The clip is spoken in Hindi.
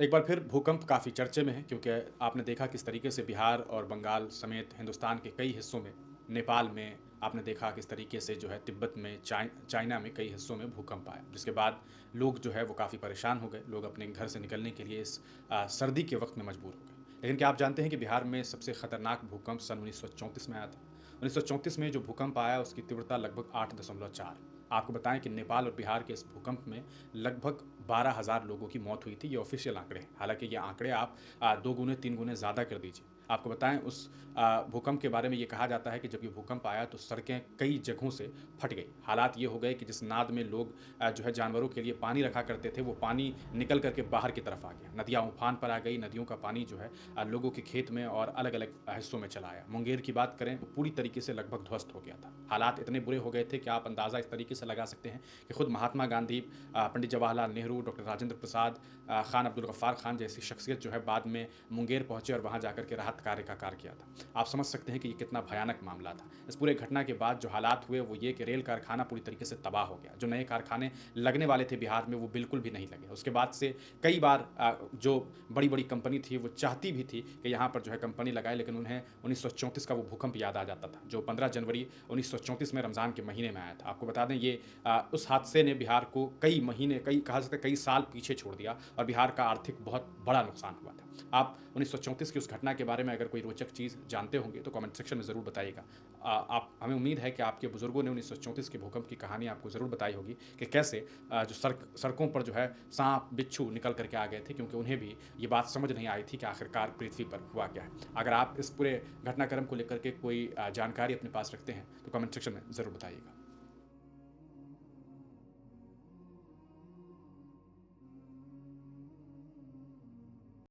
एक बार फिर भूकंप काफ़ी चर्चे में है क्योंकि आपने देखा किस तरीके से बिहार और बंगाल समेत हिंदुस्तान के कई हिस्सों में, नेपाल में आपने देखा किस तरीके से जो है तिब्बत में, चाइना में कई हिस्सों में भूकंप आया। जिसके बाद लोग जो है वो काफ़ी परेशान हो गए, लोग अपने घर से निकलने के लिए इस सर्दी के वक्त में मजबूर हो गए। लेकिन क्या आप जानते हैं कि बिहार में सबसे खतरनाक भूकंप सन 1934 में आया था। 1934 में जो भूकंप आया उसकी तीव्रता लगभग 8.4। आपको बताएं कि नेपाल और बिहार के इस भूकंप में लगभग 12,000 लोगों की मौत हुई थी। ये ऑफिशियल आंकड़े हैं। हालांकि ये आंकड़े आप दो गुने तीन गुने ज़्यादा कर दीजिए। आपको बताएं उस भूकंप के बारे में ये कहा जाता है कि जब ये भूकंप आया तो सड़कें कई जगहों से फट गई। हालात ये हो गए कि जिस नाद में लोग जो है जानवरों के लिए पानी रखा करते थे वो पानी निकल करके बाहर की तरफ आ गया। नदियाँ उफान पर आ गई। नदियों का पानी जो है लोगों के खेत में और अलग अलग हिस्सों में चला आया। मुंगेर की बात करें तो पूरी तरीके से लगभग ध्वस्त हो गया था। हालात इतने बुरे हो गए थे कि आप अंदाज़ा इस तरीके से लगा सकते हैं कि खुद महात्मा गांधी, पंडित जवाहरलाल नेहरू, डॉक्टर राजेंद्र प्रसाद, खान अब्दुल गफ्फार खान जैसी शख्सियत जो है बाद में मुंगेर पहुंचे और वहां जाकर के राहत कार्य का कार्य किया था। आप समझ सकते हैं कि ये कितना भयानक मामला था। इस पूरे घटना के बाद जो हालात हुए वो ये कि रेल कारखाना पूरी तरीके से तबाह हो गया। जो नए कारखाने लगने वाले थे बिहार में वो बिल्कुल भी नहीं लगे। उसके बाद से कई बार जो बड़ी बड़ी कंपनी थी वो चाहती भी थी कि यहाँ पर जो है कंपनी लगाए, लेकिन उन्हें 1934 का वो भूकंप याद आ जाता था जो 15 जनवरी 1934 में रमज़ान के महीने में आया था। आपको बता दें ये उस हादसे ने बिहार को कई महीने, कई कहा सकता है कई साल पीछे छोड़ दिया और बिहार का आर्थिक बहुत बड़ा नुकसान हुआ था। आप 1934 की उस घटना के बारे में अगर कोई रोचक चीज़ जानते होंगे तो कमेंट सेक्शन में ज़रूर बताइएगा। आप हमें उम्मीद है कि आपके बुजुर्गों ने 1934 के भूकंप की कहानी आपको ज़रूर बताई होगी कि कैसे जो सड़कों पर जो है सांप बिच्छू निकल करके आ गए थे, क्योंकि उन्हें भी ये बात समझ नहीं आई थी कि आखिरकार पृथ्वी पर हुआ क्या है। अगर आप इस पूरे घटनाक्रम को लेकर के कोई जानकारी अपने पास रखते हैं तो कमेंट सेक्शन में ज़रूर बताइएगा।